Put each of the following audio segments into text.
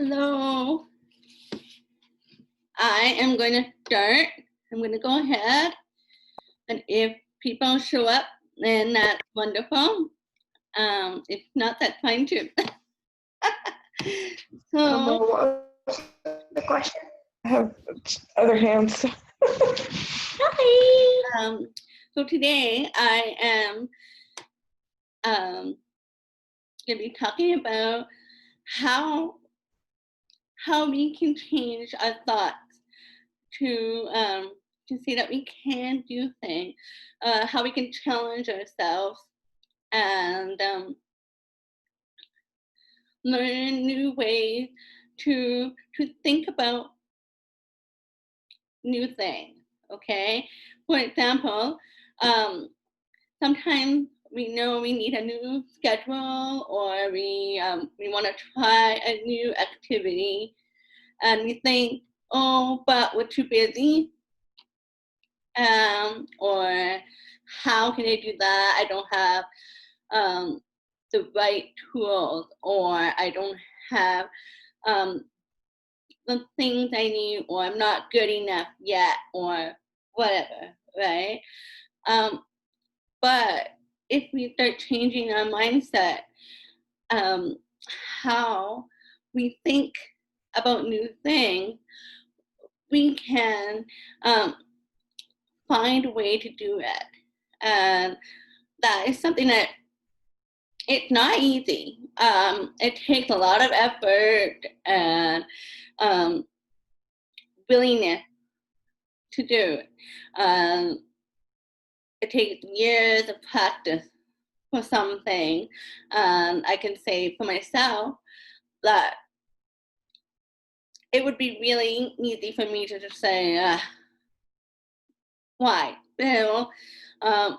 Hello. I am going to start. I'm going to go ahead. And if people show up, then that's wonderful. If not, that's fine too. So, What was the question? I have other hands. hi. So today I am going to be talking about how we can change our thoughts to see that we can do things, how we can challenge ourselves and learn new ways to think about new things. Okay, for example, sometimes we know we need a new schedule, or we want to try a new activity, and we think, oh, but we're too busy, or how can I do that? I don't have the right tools, or I don't have the things I need, or I'm not good enough yet, or whatever, right? But if we start changing our mindset, how we think about new things, we can find a way to do it. And that is something that it's not easy. It takes a lot of effort and willingness to do it. It takes years of practice for something. I can say for myself that it would be really easy for me to just say, why? I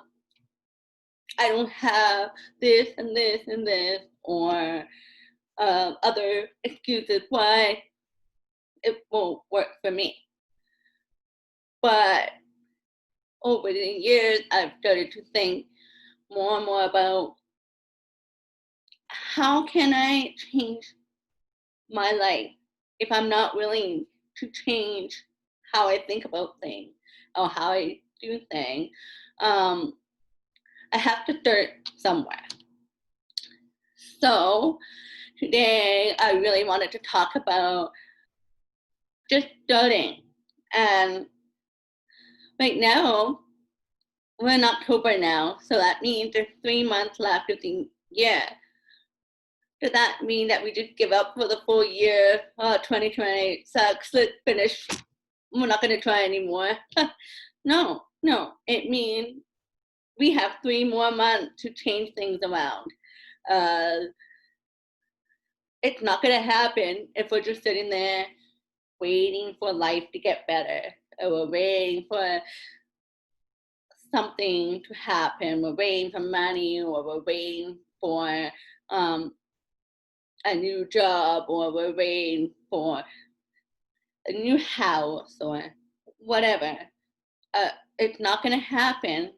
don't have this and this and this, or other excuses why it won't work for me. But over the years, I've started to think more and more about how can I change my life if I'm not willing to change how I think about things or how I do things. I have to start somewhere. So today I really wanted to talk about just starting. And right now, we're in October now, so that means there's 3 months left of the year. Does that mean that we just give up for the full year? Oh, 2020 sucks, let's finish. We're not going to try anymore. No. It means we have 3 more months to change things around. It's not going to happen if we're just sitting there waiting for life to get better, or we're waiting for something to happen. We're waiting for money, or we're waiting for a new job, or we're waiting for a new house, or whatever. It's not going to happen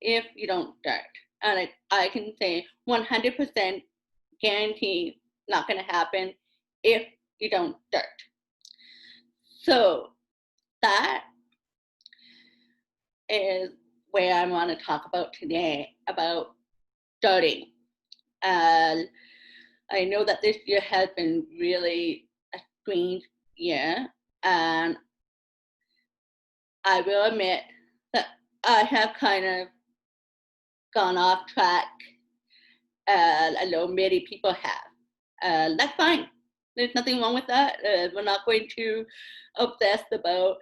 if you don't start. And I can say 100% guarantee not going to happen if you don't start. So that is where I want to talk about today, about starting. I know that this year has been really a strange year, and I will admit that I have kind of gone off track. I know many people have. That's fine. There's nothing wrong with that. We're not going to obsess about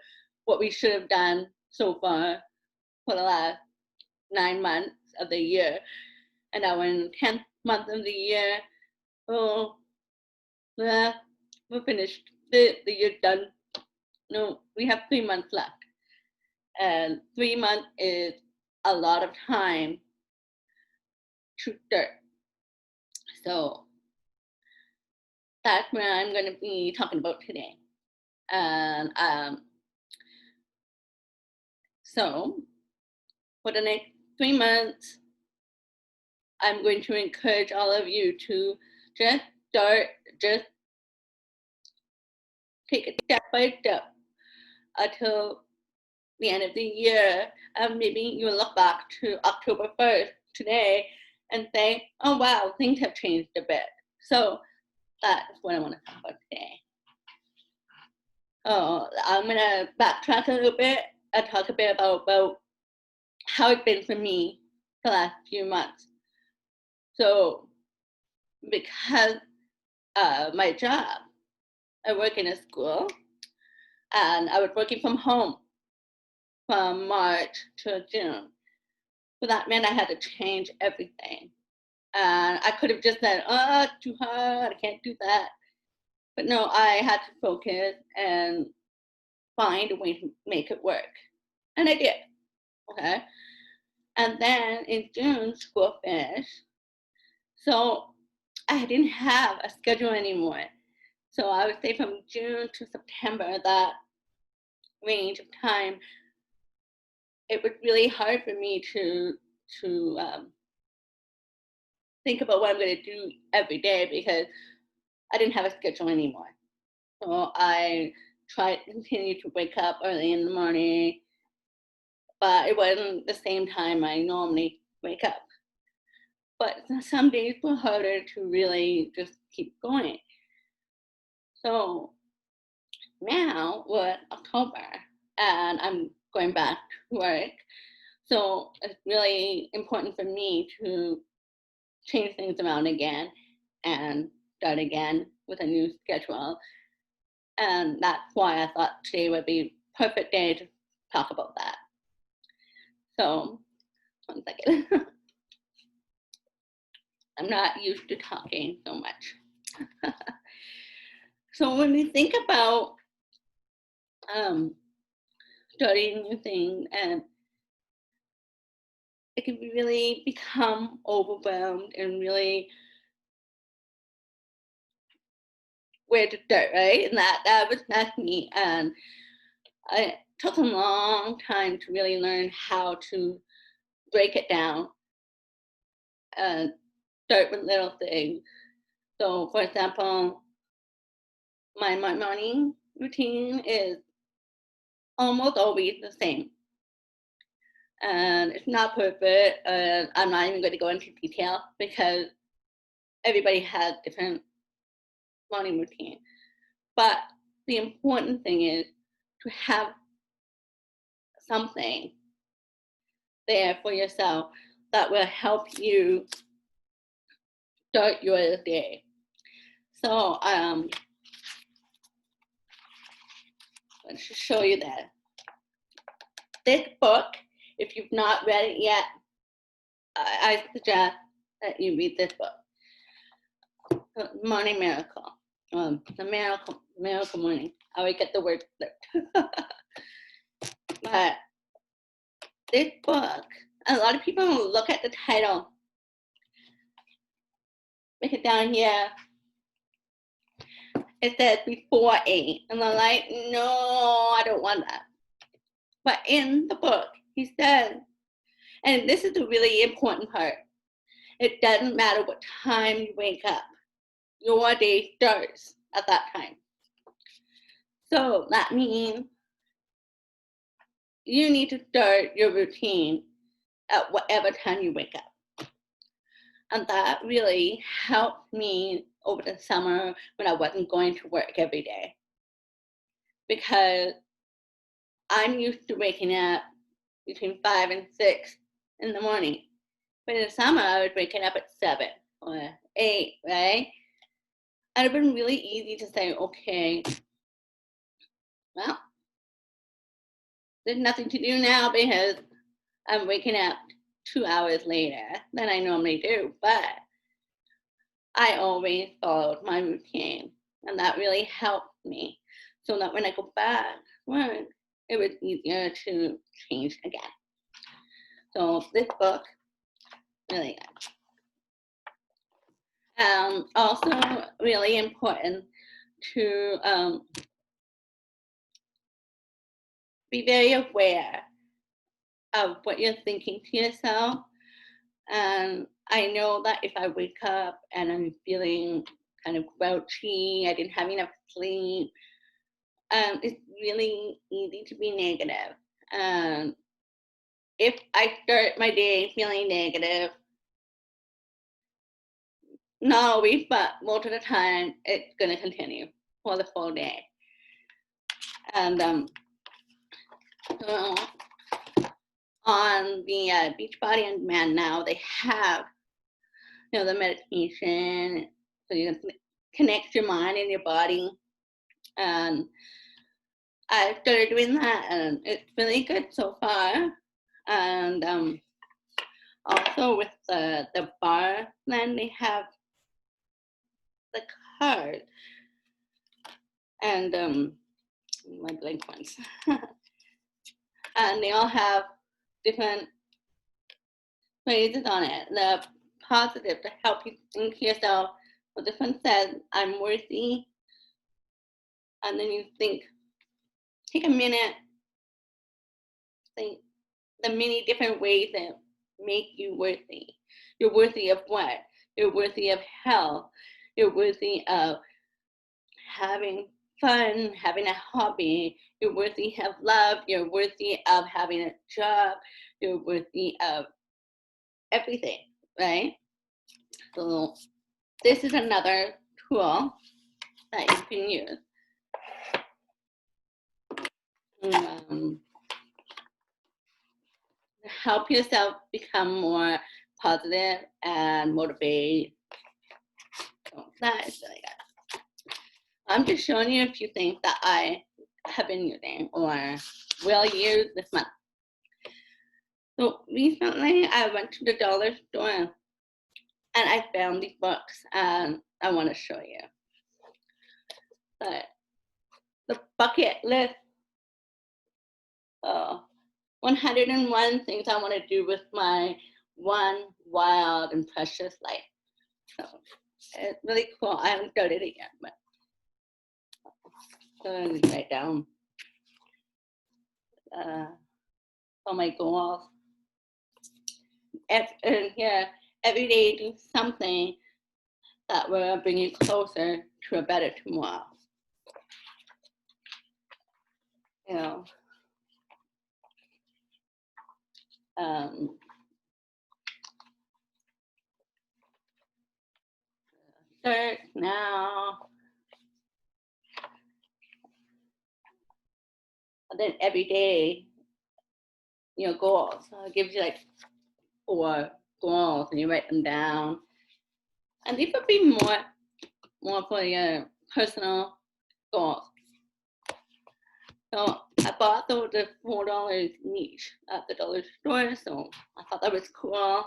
what we should have done so far for the last 9 months of the year. And now in 10th month of the year, we're finished. The year's done. No, we have 3 months left. And 3 months is a lot of time to start. So that's what I'm going to be talking about today. And so for the next 3 months, I'm going to encourage all of you to just start, just take it step by step until the end of the year. And maybe you look back to October 1st today and say, oh wow, things have changed a bit. So that's what I want to talk about today. I'm going to backtrack a little bit and talk a bit about how it's been for me the last few months. So because my job, I work in a school, and I was working from home from March to June. So that meant I had to change everything. And I could have just said, oh, it's too hard, I can't do that. But no, I had to focus and find a way to make it work. And I did, okay? And then in June, school finished. So I didn't have a schedule anymore. So I would say from June to September, that range of time, it was really hard for me to think about what I'm going to do every day because I didn't have a schedule anymore. So I tried to continue to wake up early in the morning, but it wasn't the same time I normally wake up. But some days were harder to really just keep going. So now we're October and I'm going back to work. So it's really important for me to change things around again and start again with a new schedule. And that's why I thought today would be a perfect day to talk about that. So, 1 second. I'm not used to talking so much. So when we think about starting new things, and it can really become overwhelmed and really where to start, right? And that's me. And it took a long time to really learn how to break it down and start with little things. So for example, my morning routine is almost always the same. And it's not perfect. I'm not even going to go into detail because everybody has different morning routine. But the important thing is to have something there for yourself that will help you start your day. So let's show you that. This book, if you've not read it yet, I suggest that you read this book, Morning Miracle. The Miracle Morning. I always get the word flipped. But this book, a lot of people look at the title, make it down here. It says before 8, and they're like, no, I don't want that. But in the book, he says, and this is a really important part, it doesn't matter what time you wake up, your day starts at that time. So that means you need to start your routine at whatever time you wake up. And that really helped me over the summer when I wasn't going to work every day. Because I'm used to waking up between 5 and 6 in the morning. But in the summer, I was waking up at 7 or 8, right? And it's been really easy to say, okay, well, there's nothing to do now because I'm waking up 2 hours later than I normally do. But I always followed my routine, and that really helped me so that when I go back to work, it was easier to change again. So this book, really good. Also really important to be very aware of what you're thinking to yourself. And I know that if I wake up and I'm feeling kind of grouchy, I didn't have enough sleep, it's really easy to be negative. If I start my day feeling negative, not always, but most of the time, it's going to continue for the full day. And so on the Beachbody on Demand now, they have, the meditation, so you can connect your mind and your body. And I started doing that, and it's really good so far. And also with the bar, then they have the card, and my blank ones, and they all have different phrases on it. The positive to help you think to yourself. Well, this one says, "I'm worthy," and then you think, take a minute, think the many different ways that make you worthy. You're worthy of what? You're worthy of health. You're worthy of having fun, having a hobby. You're worthy of love. You're worthy of having a job. You're worthy of everything, right? So this is another tool that you can use. Help yourself become more positive and motivated. So that is really good. I'm just showing you a few things that I have been using or will use this month. So recently I went to the dollar store and I found these books and I want to show you. But the bucket list, 101 things I want to do with my one wild and precious life. So it's really cool. I haven't done it yet, but I'm going to write down all my goals. And here, every day do something that will bring you closer to a better tomorrow. Start now. And then every day, goals. So it gives you like 4 goals and you write them down. And these would be more for your personal goals. So I bought the $4 each at the dollar store, so I thought that was cool.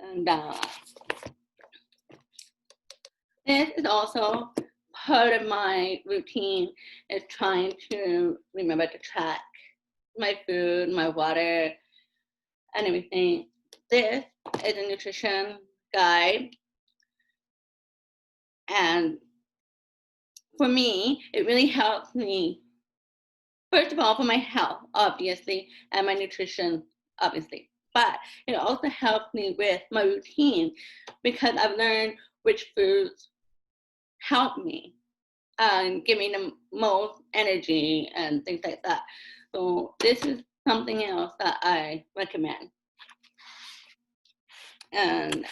And this is also part of my routine, is trying to remember to track my food, my water, and everything. This is a nutrition guide, and for me, it really helps me, first of all, for my health, obviously, and my nutrition, obviously. But it also helps me with my routine because I've learned which foods help me and give me the most energy and things like that. So this is something else that I recommend. And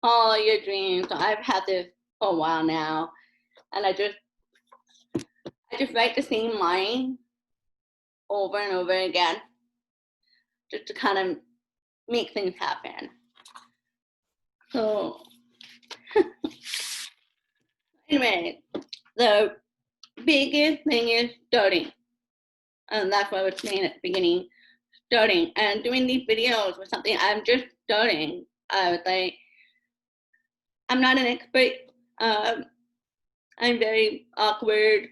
all your dreams. So I've had this for a while now, and I just write the same line over and over again, just to kind of make things happen. So anyway, the biggest thing is starting, and that's what I was saying at the beginning. Starting and doing these videos was something I'm just starting. I was like, I'm not an expert. I'm very awkward,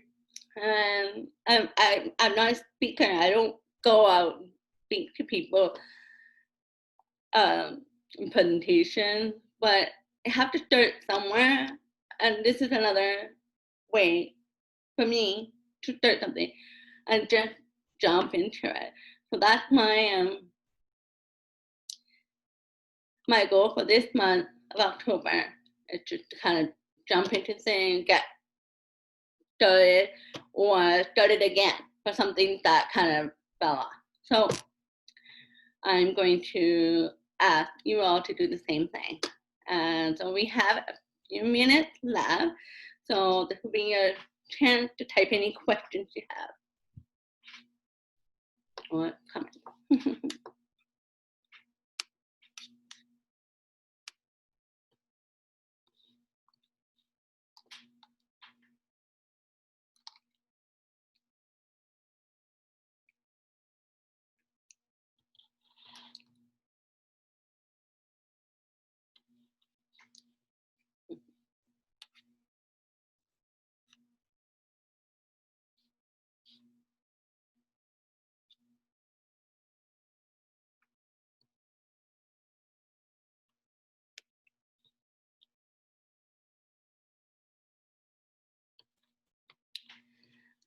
and I'm not a speaker. I don't go out and speak to people in presentations, but I have to start somewhere, and this is another way for me to start something and just jump into it. So that's my my goal for this month of October is just to kind of jump into things, get started, or start it again for something that kind of fell off. So I'm going to ask you all to do the same thing. And so we have a few minutes left. So this will be your chance to type any questions you have or comments.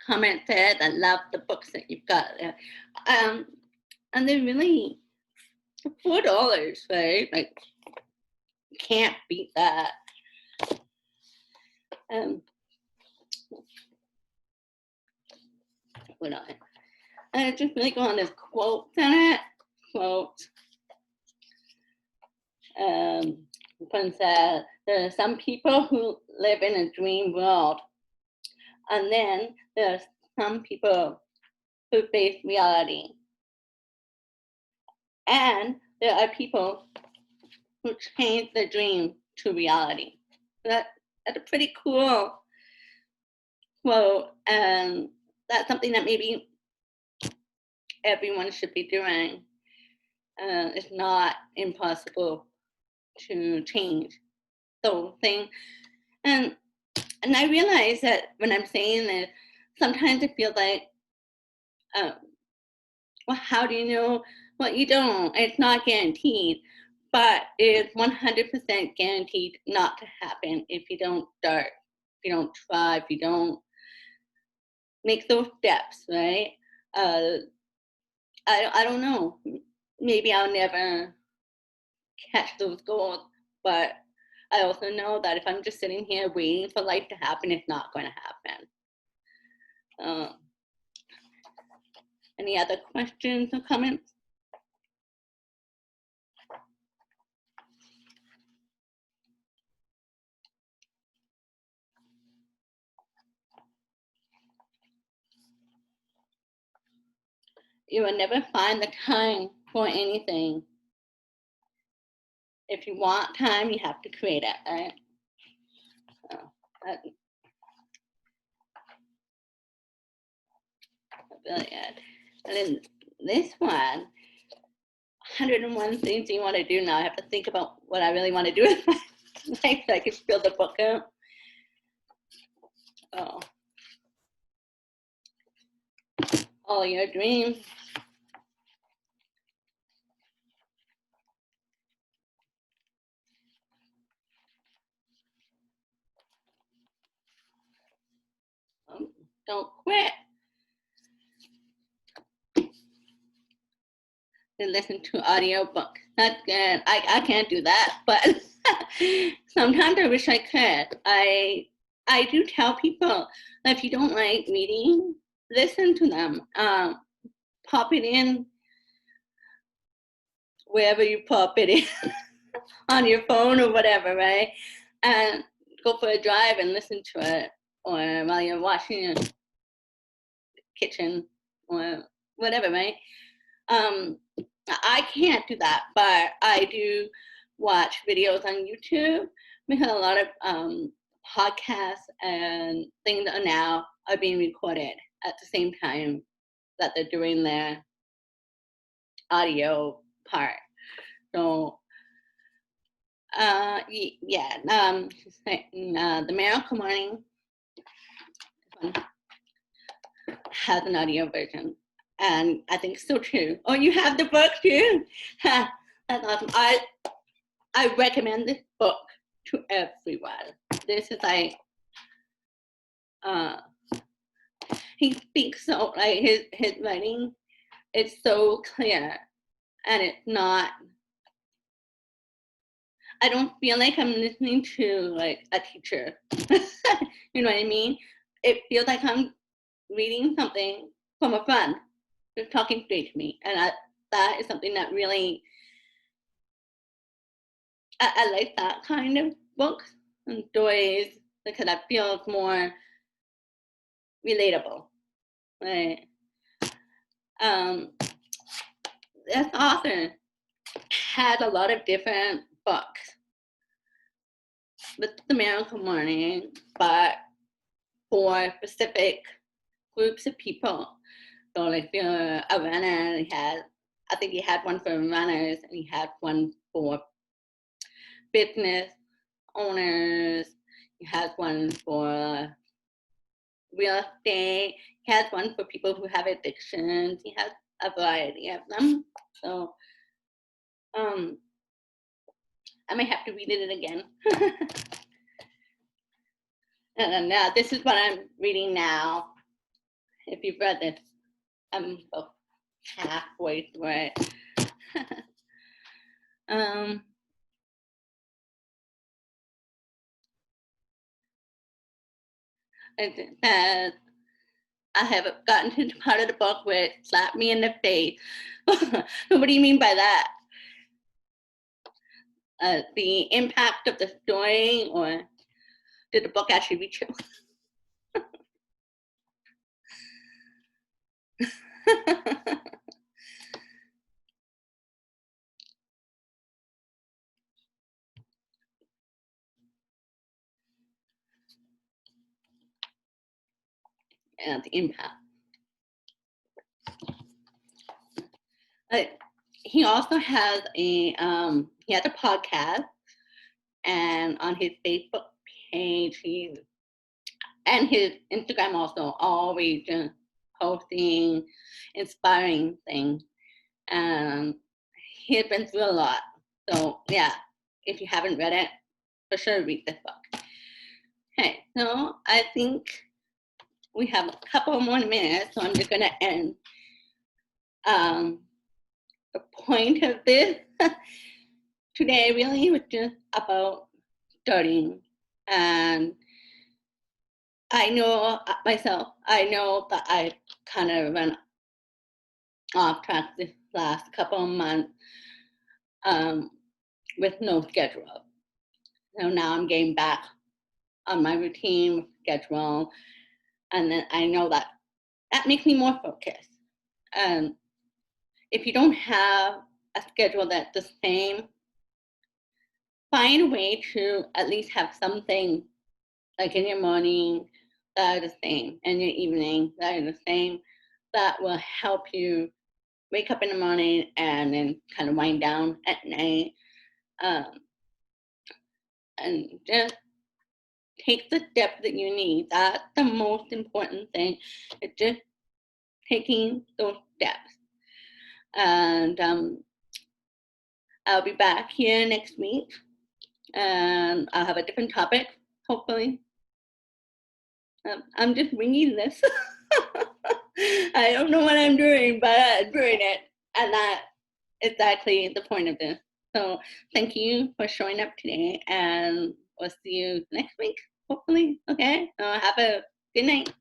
Comment said, I love the books that you've got. And they're really $4, right? Like, can't beat that. What on it? And just really go on this quote in it. Quote. One said, there are some people who live in a dream world, and then there are some people who face reality. And there are people who change their dream to reality. That's a pretty cool quote, and that's something that maybe everyone should be doing. It's not impossible to change the thing. And I realize that when I'm saying this, sometimes it feels like, well, how do you know? Well, you don't. It's not guaranteed, but it's 100% guaranteed not to happen if you don't start, if you don't try, if you don't make those steps, right? I don't know. Maybe I'll never catch those goals, but I also know that if I'm just sitting here waiting for life to happen, it's not going to happen. Any other questions or comments? You will never find the time for anything. If you want time, you have to create it, right? So that's really good. And then this one, 101 things you want to do now. I have to think about what I really want to do with my life so I can fill the book out. Oh. All your dreams. Don't quit. And listen to audiobooks. That's good. I can't do that, but sometimes I wish I could. I do tell people that if you don't like reading, listen to them. Pop it in wherever you pop it in, on your phone or whatever, right? And go for a drive and listen to it, or while you're washing your kitchen or whatever, right? I can't do that, but I do watch videos on YouTube because a lot of podcasts and things are being recorded at the same time that they're doing their audio part. So yeah, the Miracle Morning has an audio version, and I think so too. Oh, you have the book too? That's awesome. I recommend this book to everyone. This is like, he speaks so, like, his writing is so clear, and it's not I don't feel like I'm listening to like a teacher. You know what I mean? It feels like I'm reading something from a friend who's talking straight to me. And that is something that really, I like that kind of books and stories because that feels more relatable. Right? This author had a lot of different books with the Miracle Morning, but for specific groups of people. So like if you're a runner, I think he had one for runners and he had one for business owners. He has one for real estate. He has one for people who have addictions. He has a variety of them. So I may have to read it again. And now this is what I'm reading now. If you've read this, I'm about halfway through it. It says, I have gotten to the part of the book where it slapped me in the face. What do you mean by that? The impact of the story, or did the book actually reach you? And the impact. He also has he has a podcast, and on his Facebook page, and his Instagram also, always posting inspiring things. He's been through a lot. So yeah, if you haven't read it, for sure read this book. Okay, so I think we have a couple more minutes, so I'm just gonna end. The point of this today really was just about studying. And I know myself, I know that I kind of run off track this last couple of months with no schedule. So now I'm getting back on my routine schedule. And then I know that makes me more focused. If you don't have a schedule that's the same, find a way to at least have something like in your morning that are the same, and your evening that are the same, that will help you wake up in the morning and then kind of wind down at night. And just take the steps that you need. That's the most important thing. It's just taking those steps. And I'll be back here next week, and I'll have a different topic, hopefully. I'm just winging this. I don't know what I'm doing, but I'm doing it. And that's exactly the point of this. So thank you for showing up today, and we'll see you next week, hopefully. Okay, have a good night.